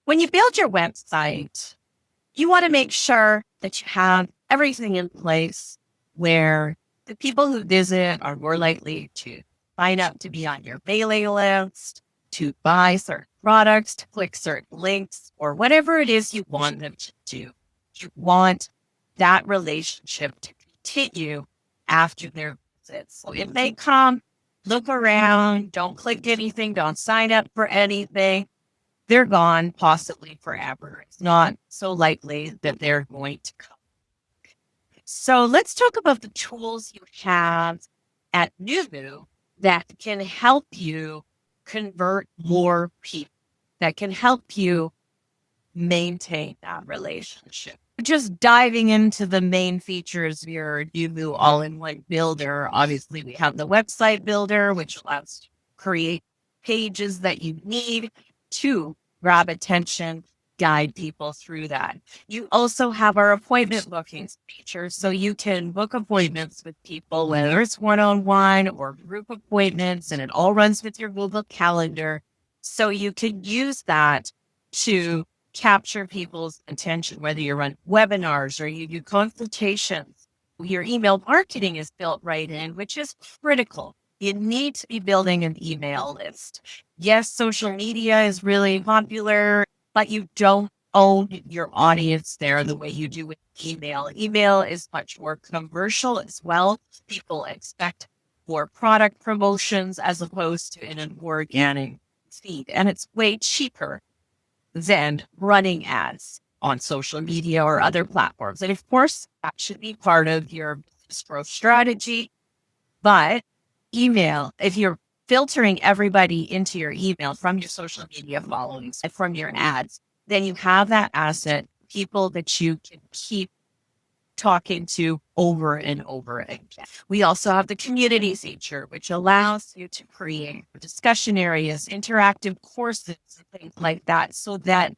When you build your website, you want to make sure that you have everything in place where the people who visit are more likely to sign up to be on your mailing list, to buy certain products, to click certain links, or whatever it is you want them to do. You want that relationship to continue after their visit. So if they come, look around, don't click anything, don't sign up for anything, they're gone possibly forever. It's not so likely that they're going to come. So let's talk about the tools you have at Noomu that can help you convert more people, that can help you maintain that relationship. Just diving into the main features of your Noomu all-in-one builder. Obviously, we have the website builder, which allows you to create pages that you need to grab attention, guide people through that. You also have our appointment bookings feature, so you can book appointments with people, whether it's one-on-one or group appointments, and it all runs with your Google Calendar. So you can use that to capture people's attention, whether you run webinars or you do consultations. Your email marketing is built right in, which is critical. You need to be building an email list. Yes, social media is really popular, but you don't own your audience there the way you do with email. Email is much more commercial as well. People expect more product promotions as opposed to in an organic feed, and it's way cheaper than running ads on social media or other platforms. And of course, that should be part of your business growth strategy. But email, if you're filtering everybody into your email from your social media followings and from your ads, then you have that asset, people that you can keep talking to over and over again. We also have the community feature, which allows you to create discussion areas, interactive courses, and things like that, so that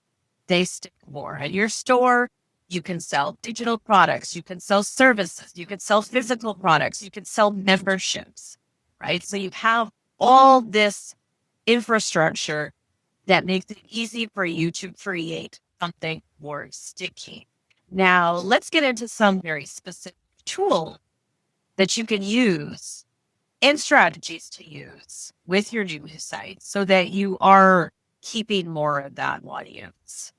they stick more. At your store, you can sell digital products, you can sell services, you can sell physical products, you can sell memberships, right? So you have all this infrastructure that makes it easy for you to create something more sticky. Now, let's get into some very specific tools that you can use and strategies to use with your new site so that you are keeping more of that audience.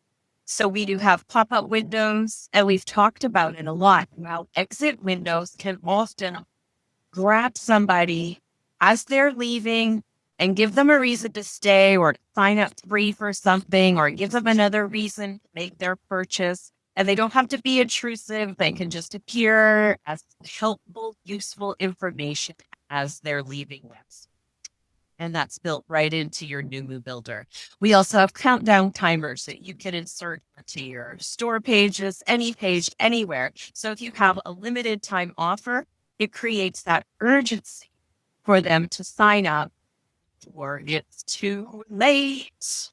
So we do have pop-up windows, and we've talked about it a lot. Now, exit windows can often grab somebody as they're leaving and give them a reason to stay or to sign up free for something or give them another reason to make their purchase. And they don't have to be intrusive. They can just appear as helpful, useful information as they're leaving us. And that's built right into your Noomu builder. We also have countdown timers that you can insert to your store pages, any page, anywhere. So if you have a limited time offer, it creates that urgency for them to sign up or it's too late.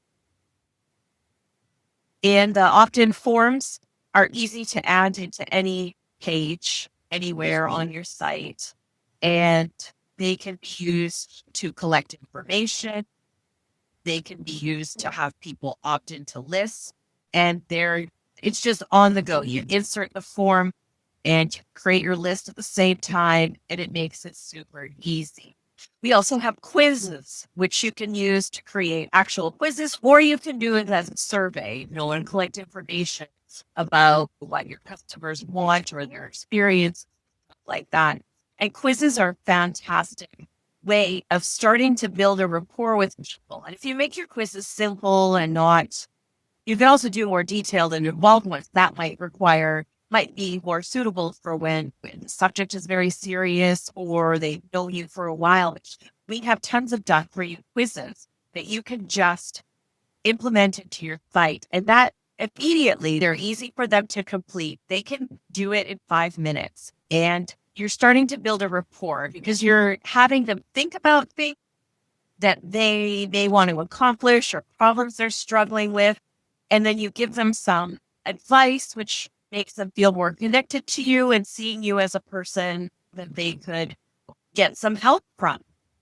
And opt-in forms are easy to add into any page, anywhere on your site. And they can be used to collect information. They can be used to have people opt into lists. And it's just on the go. You insert the form and you create your list at the same time, and it makes it super easy. We also have quizzes, which you can use to create actual quizzes, or you can do it as a survey, and collect information about what your customers want or their experience, like that. And quizzes are a fantastic way of starting to build a rapport with people. And if you make your quizzes simple and not, you can also do more detailed and involved ones that might be more suitable for when the subject is very serious or they've known you for a while. We have tons of done-for-you quizzes that you can just implement into your site. And that immediately, they're easy for them to complete. They can do it in 5 minutes. And you're starting to build a rapport because you're having them think about things that they want to accomplish or problems they're struggling with. And then you give them some advice, which makes them feel more connected to you and seeing you as a person that they could get some help from.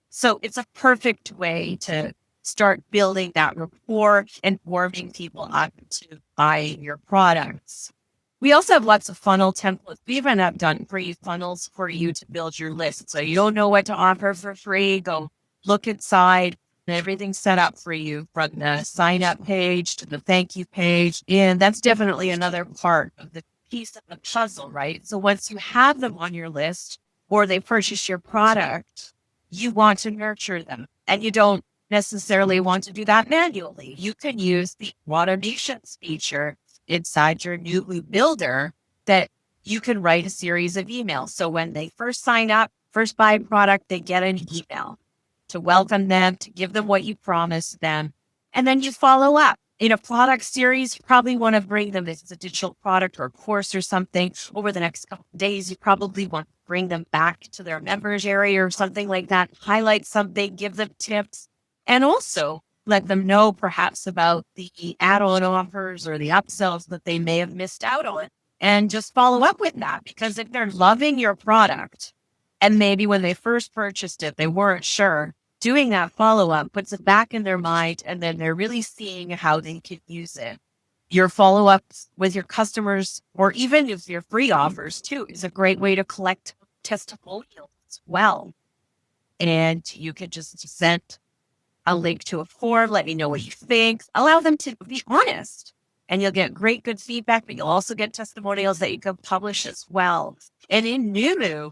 So it's a perfect way to start building that rapport and warming people up to buy your products. We also have lots of funnel templates. We even have done free funnels for you to build your list. So you don't know what to offer for free, go look inside. Everything's set up for you from the sign up page to the thank you page. And that's definitely another part of the piece of the puzzle, right? So once you have them on your list or they purchase your product, you want to nurture them and you don't necessarily want to do that manually. You can use the automations feature inside your Noomu builder that you can write a series of emails. So when they first sign up, first buy a product, they get an email to welcome them, to give them what you promised them. And then you follow up. In a product series, you probably want to bring them, if it's a digital product or a course or something, over the next couple of days, you probably want to bring them back to their members area or something like that, highlight something, give them tips, and also let them know perhaps about the add-on offers or the upsells that they may have missed out on. And just follow up with that, because if they're loving your product and maybe when they first purchased it, they weren't sure, doing that follow-up puts it back in their mind, and then they're really seeing how they can use it. Your follow-ups with your customers, or even if your free offers too, is a great way to collect testimonials as well. And you can just send a link to a form, let me know what you think, allow them to be honest, and you'll get great, good feedback, but you'll also get testimonials that you can publish as well. And in Noomu,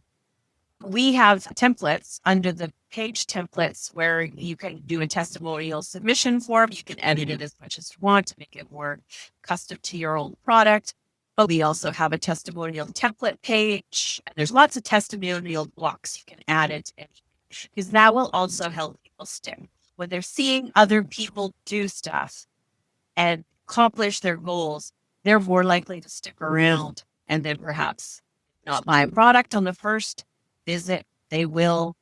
we have templates under the page templates where you can do a testimonial submission form. You can edit it as much as you want to make it more custom to your own product. But we also have a testimonial template page. And there's lots of testimonial blocks you can add it in, because that will also help people stick. When they're seeing other people do stuff and accomplish their goals, they're more likely to stick around and then perhaps not buy a product on the first visit. They will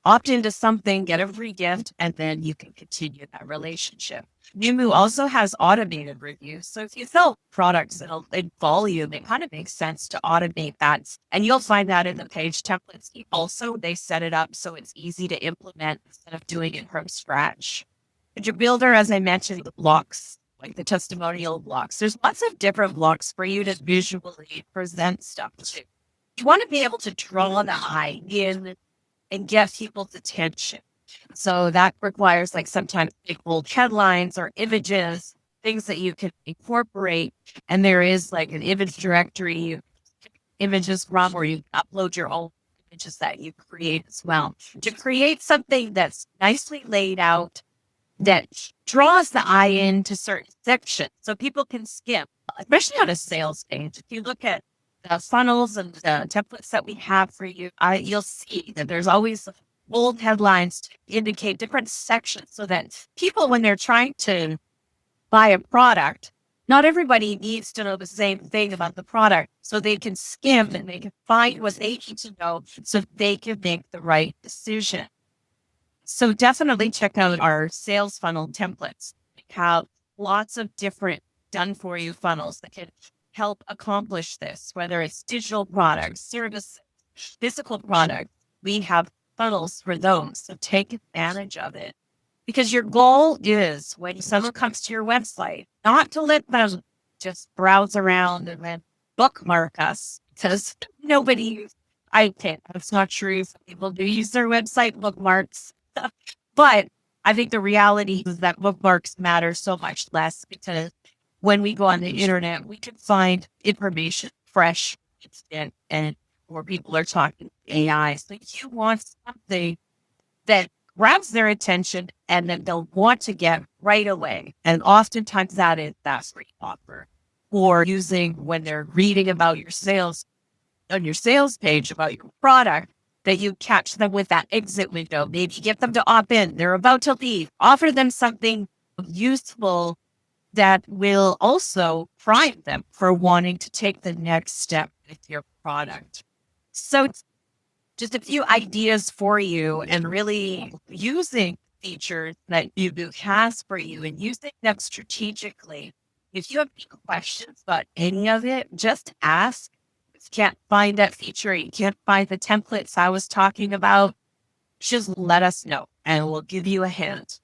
opt into something, get a free gift, and then you can continue that relationship. Noomu also has automated reviews. So if you sell products in volume, it kind of makes sense to automate that. And you'll find that in the page templates. Also, they set it up so it's easy to implement instead of doing it from scratch. But your builder, as I mentioned, the blocks, like the testimonial blocks, there's lots of different blocks for you to visually present stuff to. You want to be able to draw the eye in and get people's attention. So that requires like sometimes big bold headlines or images, things that you can incorporate. And there is like an image directory, images from, or you upload your own images that you create as well. To create something that's nicely laid out, that draws the eye into certain sections so people can skim, especially on a sales page. If you look at the funnels and the templates that we have for you, you'll see that there's always bold headlines to indicate different sections so that people, when they're trying to buy a product, not everybody needs to know the same thing about the product, so they can skim and they can find what they need to know so they can make the right decision. So definitely check out our sales funnel templates. We have lots of different done for you funnels that can help accomplish this, whether it's digital products, services, physical products. We have funnels for those. So take advantage of it, because your goal is, when someone comes to your website, not to let them just browse around and then bookmark us, because nobody, I can't, that's not true. Some people do use their website bookmarks. But I think the reality is that bookmarks matter so much less, because when we go on the internet, we can find information fresh, instant, and where people are talking AI. So you want something that grabs their attention and that they'll want to get right away. And oftentimes that is that free offer, or using when they're reading about your sales on your sales page about your product, that you catch them with that exit window. Maybe get them to opt in. They're about to leave. Offer them something useful that will also prime them for wanting to take the next step with your product. So just a few ideas for you, and really using features that Noomu has for you and using them strategically. If you have any questions about any of it, just ask. If you can't find that feature, you can't find the templates I was talking about, just let us know. and we'll give you a hint.